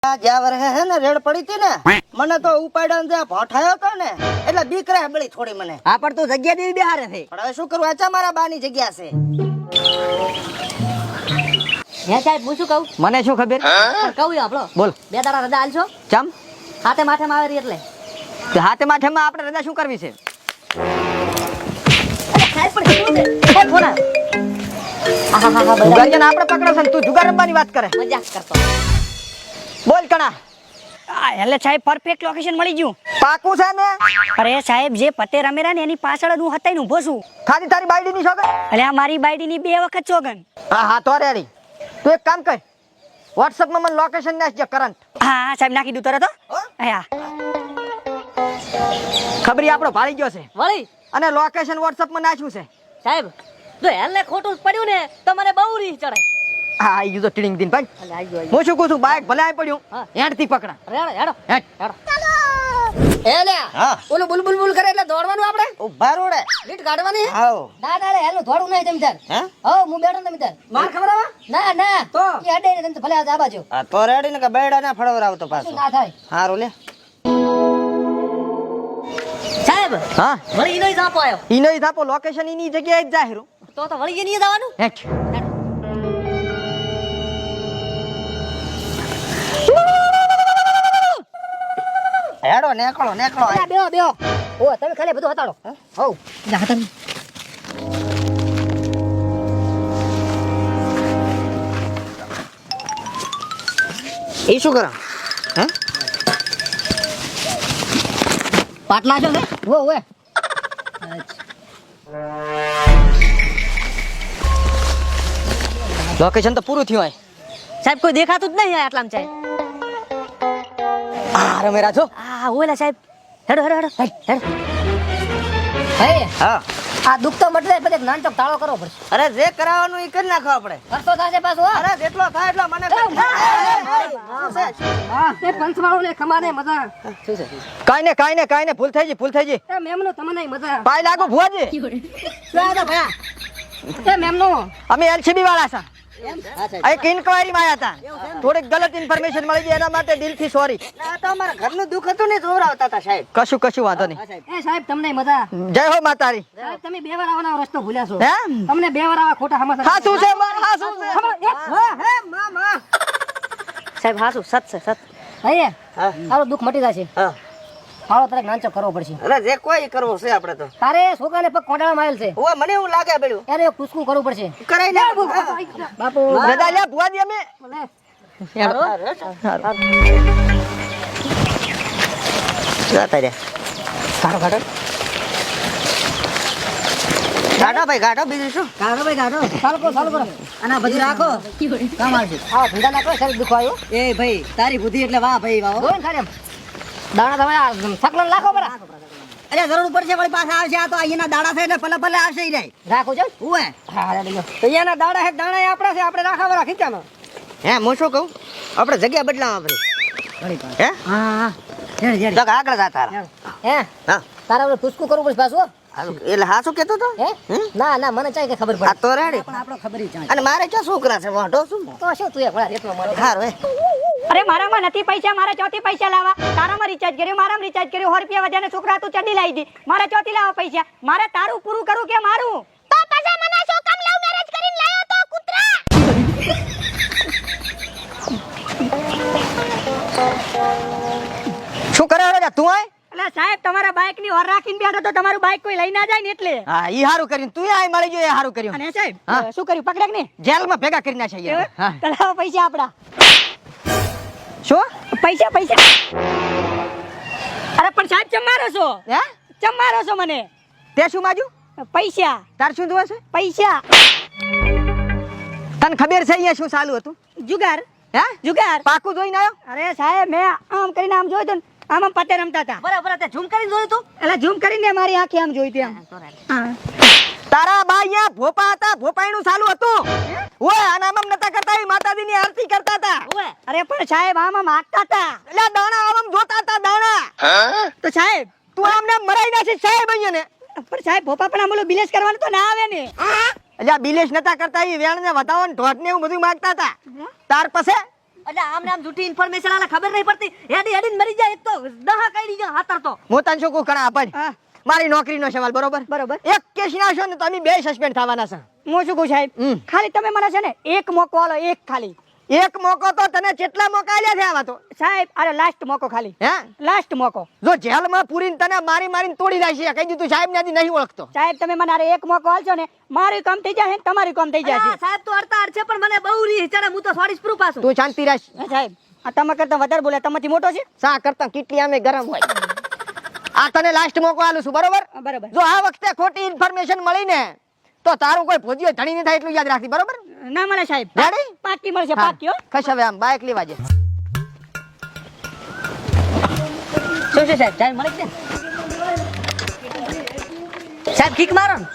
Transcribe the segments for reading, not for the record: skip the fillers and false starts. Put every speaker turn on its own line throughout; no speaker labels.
જ્યાં વરહે હે ને રેડ પડી હતી ને મને તો ઉપાડ્યો ને ભોઠાયો તો ને એટલે બીક રહે બળી થોડી મને.
હા પણ તું જગ્યા દેવી બિહારે છે.
પણ હવે શું કરું, આચા મારા બાની જગ્યા છે.
હે સાહેબ હું શું કહું?
મને શું ખબર?
પણ કહું આપણો
બોલ.
2 દાડા રજા આલશો?
ચમ
હાથે માથે માં આવે એટલે
હાથે માથેમાં આપણે રજા શું કરવી છે?
સાહેબ પણ શું છે? સાહેબ ફોન હા
જુગારીયાને આપણે પકડો છે ને તું જુગાર રમવાની વાત કરે.
મજાક કરતો.
બોલ કણા.
એટલે સાહેબ પરફેક્ટ લોકેશન મળી ગયું.
પાકું છે ને?
અરે સાહેબ જે પતે રમેરા ને એની પાછળ જ હું હતાઈને ઊભો છું.
ખાલી તારી બાયડી ની છોકર?
એટલે આ મારી બાયડીની 2 વખત ચોગન.
હા હા તો રેડી. તું એક કામ કર, WhatsApp માં મને લોકેશન નાખજે કરંટ.
હા સાહેબ નાખી દઉં તરત. હા
ખબરી આપણો ભાળી ગયો છે
વળી
અને લોકેશન WhatsApp માં નાખ્યું છે.
સાહેબ જો હેલને ખોટું પડ્યું ને તો મને બહુ રીહ ચડે.
હા આવી ગયું તો ટીડિંગ દીન ભાઈ.
એટલે આવી ગયો
હું શું કહું છું, બાઈક ભલે આવી પડ્યું
હા.
હેડ થી પકડા.
હેડો હેડો
હેડ.
હેડો એ લે
હા.
ઓલું બુલબુલ બુલ કરે એટલે દોડવાનું આપણે
ઉભા રોડે.
લીટ કાઢવાની.
હાઉ.
ના ના હેલનું દોડવું નહીં તમે તાર.
હે?
હો હું બેઠો ને તમે તાર.
માર ખબર આવે?
ના ના
તો?
ઈ અડે ને તમે તો ભલે આ બાજુ
આ તો રેડી ને કે બેડા ના ફળવરાવતો
શું
પાછો.
ના થાય.
હારું લે.
સાહેબ
હા
વળી ઈનો જાપો આવ્યો
ઈ નહીં થાપો લોકેશન ઈની જગ્યાએ જ જાહેરું.
તો વળી ઈ નહીં જવાનું.
હેડ.
હેડો નેકળો નેકળો.
અલા બેહો બેહો. ઓ તમે ખાલી બધું હતાડો. હોવ જા હતાડી.
એ શું કરા? હે?
પાટલા છો ને? ઓ ઓએ.
લોકેશન તો પૂરું થયું હોય.
સાહેબ કોઈ દેખાતું જ નહીં આટલામાં સાહેબ.
આ રમેરા છો.
આ ઓલા સાહેબ હેડો હેડો હેડો હેડો. હે
હા.
આ દુખ તો મટે પછી એક નાનચોક તાળો કરવો પડશે.
અરે જે કરાવવાનું એ કરી નાખો આપણે.
ખર્ચો થશે પાછો હો.
અરે જેટલો થાય એટલો મને
તે પંચવાળો ને ખમાને મજા. શું છે?
કાઈ ને ભૂલ થઈ ગઈ
એ મેમનો તમને મજા.
પાય લાગો ભુવાજી.
શું આ ભયા? એ મેમનો.
અમે LCB વાળા છે.
હા સાહેબ.
આ એક ઇન્ક્વાયરી માં આવ્યા હતા. થોડીક ગલત ઇન્ફોર્મેશન મળી ગઈ એના માટે દિલથી સોરી.
આ તો અમારા ઘરનું દુઃખ હતું ને જોવરાવતા હતા સાહેબ.
કશું વાંધો નહીં.
એ સાહેબ તમને મજા.
જય હો માતારી.
સાહેબ તમે 2 વાર આવવાનો રસ્તો ભૂલ્યા છો.
હે?
તમને 2 વાર આવા ખોટા સમાચાર.
હા શું છે માર હા શું છે?
હે મામા.
સાહેબ હાસુ સત છે સત. હે
હા.
તારું દુઃખ મટી જશે.
હા.
મારો તરફ નાનચો કરવો પડશે.
અરે જે કોઈ કરવો છે આપણે તો.
તારે છોકરાને પગ કોંડાળા મારેલ છે.
ઓય મને એવું લાગે બેડું.
એને એક કૂસકું કરવું પડશે.
કરાઈ લે.
બાપુ
રજા લ્યા ભુવાજી અમે.
જાતા રે.
કાઢો કાઢો.
ગાડો ભાઈ ગાડો બીજું શું?
ગાડો ભાઈ ગાડો. ચાલો કરો. અને આ બધી રાખો. કામ આવશે. હા ભૂંડા નાખો શરીર દુખો આવ્યો.
એ ભાઈ તારી બુદ્ધિ એટલે વાહ ભાઈ વાહ.
જોઈને ખાલી આમ. દાણા તમે આ સકલન નાખો બરા.
અરે જરૂર પડશે વળી પાછા આવશે. આ તો અહીંના દાડા છે એટલે પલે આવશે ઈ રે.
રાખો છો.
ઉએ
હા રેડી લો.
તો અહીંયાના દાડા છે દાણા આપણા છે આપણે રાખા વરા ખીચામાં.
હે હું શું કહું? આપણે જગ્યા બદલાવા આપણી. હે?
હા રેડી રેડી.
તો આગળ જાતા રહો.
હે
હા.
તારા ઓલું કૂસકું કરવું પડશે પાછું.
હારું. એટલે હા શું કહેતો તો?
હે ના ના મને ચાઈ કે ખબર
આ
પડે.
તો રેડી.
પણ આપણો ખબર જ
અને મારે ક્યાં છોકરા છે વાંઢો શું?
તો શું તું એક વાર એટલો મળે.
હારું હે.
અરે મારામાં નથી પૈસા, મારે ચોથી પૈસા લાવવા. તારામાં રિચાર્જ કર્યું, મારામાં રિચાર્જ કર્યું. 100 રૂપિયા વધ્યા ને છોકરા તું ચડ્ડી લાવી દી. મારે ચોથી લાવવા પૈસા. મારે તારું પૂરું કરું કે મારું? તો પછી મને શું કામ લવ મેરેજ કરીને લાવ્યો તો કૂતરા?
શું કરે રે તું આય?
એટલે સાહેબ તમારા બાઇક ની ઓર રાખીને બેઠો તો તમારું બાઇક કોઈ લઈ ના જાય ને એટલે.
હા ઈ હારું કર્યું. તું આય મળી ગયો એ હારું કર્યું.
અને સાહેબ
હા.
શું કર્યું? પકડક ને
જેલમાં ભેગા કરી નાખ્યા યાર. હા.
તલાવ પૈસા આપડા.
શું?
પૈસા અરે પણ સાહેબ ચમારો છો.
હે?
ચમારો છો મને.
તે શું માજુ?
પૈસા
તાર શું જોવે છે?
પૈસા
તને ખબર છે અહીંયા શું ચાલુ હતું?
જુગાર
હે?
જુગાર.
પાકું જોઈને આવ્યો?
અરે સાહેબ મેં આમ કરીને આમ જોયું તું ને, આમ પત્તે રમતા હતા.
બરાબર તે ઝૂમ કરીને જોયું તું.
એટલે ઝૂમ કરીને મારી આંખે આમ જોઈ હતી આમ. હા.
તારા બા અહીંયા ભોપા હતા, ભોપાઈનું ચાલુ હતું. ઓય આના આમ નતા કરતા, એ માતાજીની આરતી કરતા હતા.
ઓએ
અરે પણ સાહેબ આમ માગતા હતા.
એટલે દાણા આમ જોતા હતા દાણા.
તો સાહેબ
તું આમને મરાઈ નાખી સાહેબ અહીંયા ને.
પણ સાહેબ ભોપા પણ આમ ઓલું બિલેસ કરવાનું તો ના આવે ને.
એટલે આ બિલેશ નતા કરતા, એ વેણ ને વધાવો ને ઢોટ ને એવું બધું માંગતા હતા. તાર પાસે
એટલે આમને આમ જૂઠી ઇન્ફોર્મેશન આલે ખબર નહીં પડતી. હેડી હેડીને મરી જાય એક તો દહા કાઢી જાય હાતર તો.
હું તને શું કહું કણા આપણ
હા.
મારી નોકરીનો સવાલ બરોબર
બરોબર.
એક કેસ ના છો ને તો અમે બે સસ્પેન્ડ થવાના છે.
હું શું કહું સાહેબ
હમ.
ખાલી તમે મને છે ને એક મોકો આલો, એક ખાલી.
એક મોકો તો તને કેટલા મોકા આલ્યા છે આવા તો
સાહેબ અરે લાસ્ટ મોકો ખાલી,
હે
લાસ્ટ મોકો.
જો જેલમાં પૂરીને તને મારીને તોડી નાખી કહી દીધું સાહેબ ને હજી નહીં ઓળખતો.
સાહેબ તમે મને અરે એક મોકો આલશો ને મારું કામ થઈ જશે ને તમારું કામ થઈ
અલા,
જશે.
સાહેબ તો અડતા અડ છે પણ મને બહુ રી ચડે. હું તો સોરી પ્રૂફ પાછું.
તું શાંતિ રાખ.
સાહેબ આ તમે કરતા વધારે બોલે તમારથી મોટો છે.
સા કરતા કેટલી આમે ગરમ હોય. આ તને લાસ્ટ મોકો આલું છું બરોબર.
બરોબર.
જો આ વખતે ખોટી ઇન્ફોર્મેશન મળી ને તો તારું કોઈ ભોજીઓ ધણી નહીં થાય એટલું યાદ રાખતી બરોબર.
ના મળે સાહેબ.
રેડી?
પાકી મળશે,
હા.
પાકી હો.
ખસ હવે આમ બાઇક લેવા જે.
શું છે સાહેબ? સાહેબ મળી જાય. સાહેબ કિક મારો ને.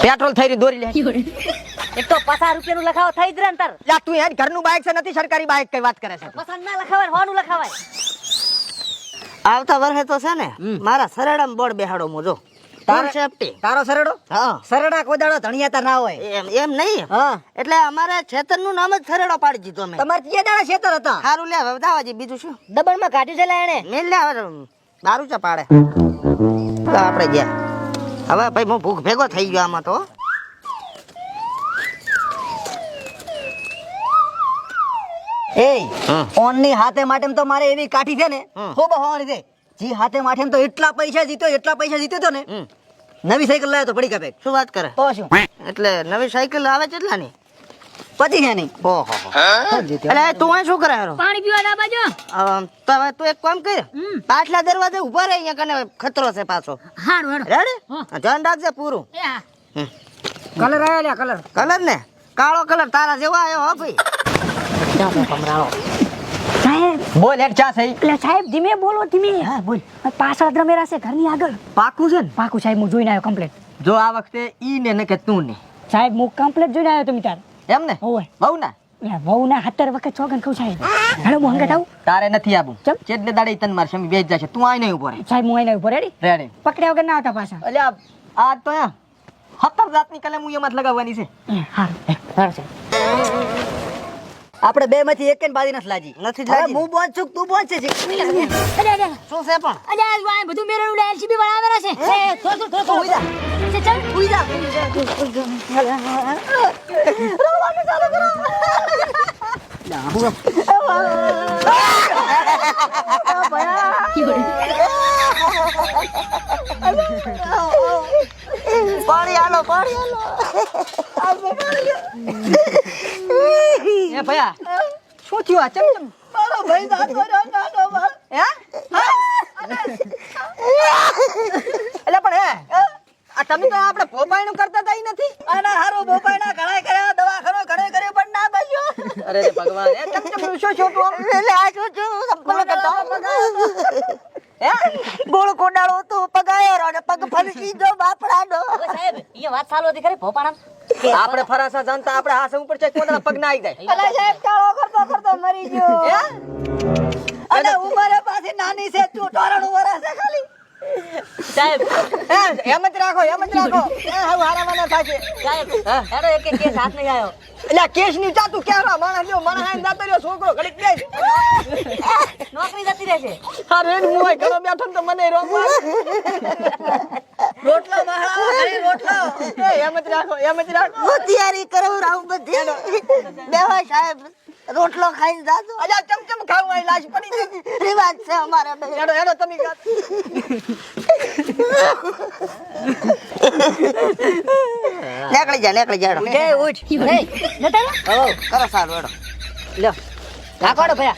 પેટ્રોલ થઈ રહ્યું દોરી લે.
એક તો 50 રૂપિયાનું લખાવો થઈ જ રહે ને તાર.
લા તું યાર ઘરનું બાઇક છે નથી સરકારી બાઇક કઈ વાત કરે છે.
પસંદ ના લખાવાય, હોનું લખાવાય.
આવતા વર્ષે તો છે ને મારા સરેડામાં બોર્ડ બેહાડો મો જો.
તારે-
સેફટી.
તારો સરડો
હા.
સરડા કોઈ દાડો ધણિયા તાર ના હોય.
એમ એમ નહીં.
હા
એટલે અમારે છેતરનું નામ જ સરેડો પાડી દીધો અમે.
તમારે કયા દાડા ખેતર હતા?
સારું લે હવે દાવાજી બીજું શું
દબણમાં કાઢ્યું છે લા એણે.
મેલ લે હવે દારૂ ચા પાડે તો આપણે ગયા. હવે ભાઈ હું ભૂખ ભેગો થઈ ગયો આમાં તો.
એ
હા.
ઓનની હાથે માટે તો મારે એવી કાઠી છે ને
હા.
ખૂબ હોવાની છે. જી હાથે માટે તો એટલા પૈસા જીત્યો તો ને
હમ.
નવી સાયકલ લાવ્યો તો પડી કાપે.
શું વાત કરે?
તો શું
એટલે નવી સાયકલ આવે કેટલા ની?
પછી છે નહીં.
ઓહો એટલે તું અહીં શું કરે હારો?
પાણી પીવા ના બાજુ.
તો હવે તું એક કામ કર પાછલા દરવાજે ઉભા રહે અહીંયા કને ખતરો છે પાછો.
હારું હારું.
રેડી? ધ્યાન રાખજે પૂરું.
એ હા.
કલર આવ્યો લ્યા કલર.
કલર ને કાળો કલર તારા જેવો આવ્યો હો ભાઈ.
સાહેબ
બોલ એક ચા થઈ.
એટલે સાહેબ ધીમે બોલો, ધીમે.
હા બોલ.
પાછળ દ્રમેરા છે ઘરની આગળ.
પાકું છે ને?
પાકું સાહેબ હું જોઈને આવ્યો કમ્પ્લેટ.
જો આ વખતે ઈ ને કે તું ને
સાહેબ હું કમ્પ્લેટ જોઈને આવ્યો તમે તાર.
એમ ને
હોવે.
બહુ ના
વહુ ના 17 વખત ચોગન કહું સાહેબ. હેલો હું હંગાત આવું.
તારે નથી આવું.
ચમ.
ચેટલે દાડે તન માર સમી બેજ જશે. તું આઈ નહીં ઉભો રહે.
સાહેબ હું આઈને ઉભો રેડી.
રેડી.
પકડ્યા વગર ના આવતા પાછા.
અલ્યા આ તો એમ 17 જાતની કલમ હું એમાં જ લગાવવાની છે.
હારું સાહેબ.
આપણે બે માંથી એક બાજી નથી લાજી.
નથી જ
હવે
લાજી.
હું બોલ છું તું બોલ છે.
અરે અરે.
શું છે પણ?
અરે આ બધું મેરેનું LCB બનાવેલા છે. એ થોડું
તું ઉઈ જા.
છે ચાલ.
ઉઈ જા.
પાણી આલો પાણી આલો.
એ ભયા શું થયું આ ચમ ચમ
મારો ભાઈ જાતો રહ્યો નાનો બાળ.
હે એટલે પણ હે આ તમે તો આપણે ભોપાઈનું કરતા તા ઈ નથી.
આના હારું બોપાઈના ઘણાય કર્યા દવાખાનો ઘણે કર્યો પણ ના બચ્યો.
અરે રે ભગવાન એ ચમ ચમ શું છો તું
એટલે આ શું છું સંપલ કરતો
હે
ગોળ કોડાળો તો પગાયો અને પગ ફરસી જો બાપડાનો.
હવે સાહેબ એ વાત ચાલુ હતી ખરી ભોપાણા.
આપણે ફરાસા જાણતા આપણે હાથ ઉપર છે કોદળા પગ ના આવી જાય.
અલા સાહેબ કાળો કરતો કરતો મરી ગયો.
હે
અને ઉંમરે પાછી નાની છે 94 વર્ષ છે ખાલી.
સાહેબ
એમ જ રાખો એ હવે હારાવાના થાશે.
સાહેબ
હા.
એનો એક કેસ હાથ નહીં આવ્યો.
એટલે આ કેસ ની ચાતું કેવડા માણસ લ્યો માણસ આઈને જાતો રહ્યો છોકરો ઘડીક બેસ.
નોકરી જતી રહેશે.
આ રેડ મુય ઘરો બેઠો ને તો મને રોકવા.
રોટલો મહાળા ઘરે રોટલો.
એ એમ જ રાખો એમ જ રાખો.
હું તૈયારી કરું રાઉ બધી. બેહો સાહેબ રોટલો ખાઈને જાજો.
અજા ચમચમ ખાવું આ લાશ પડી જાય.
રિવાજ છે અમારા બે.
હેડો હેડો તમે ગાત.
નીકળી જા હેડો.
ઉઠ.
નહીં જતા રહો.
કરો સારું હેડો.
લ્યો
રાખોડો ભયા.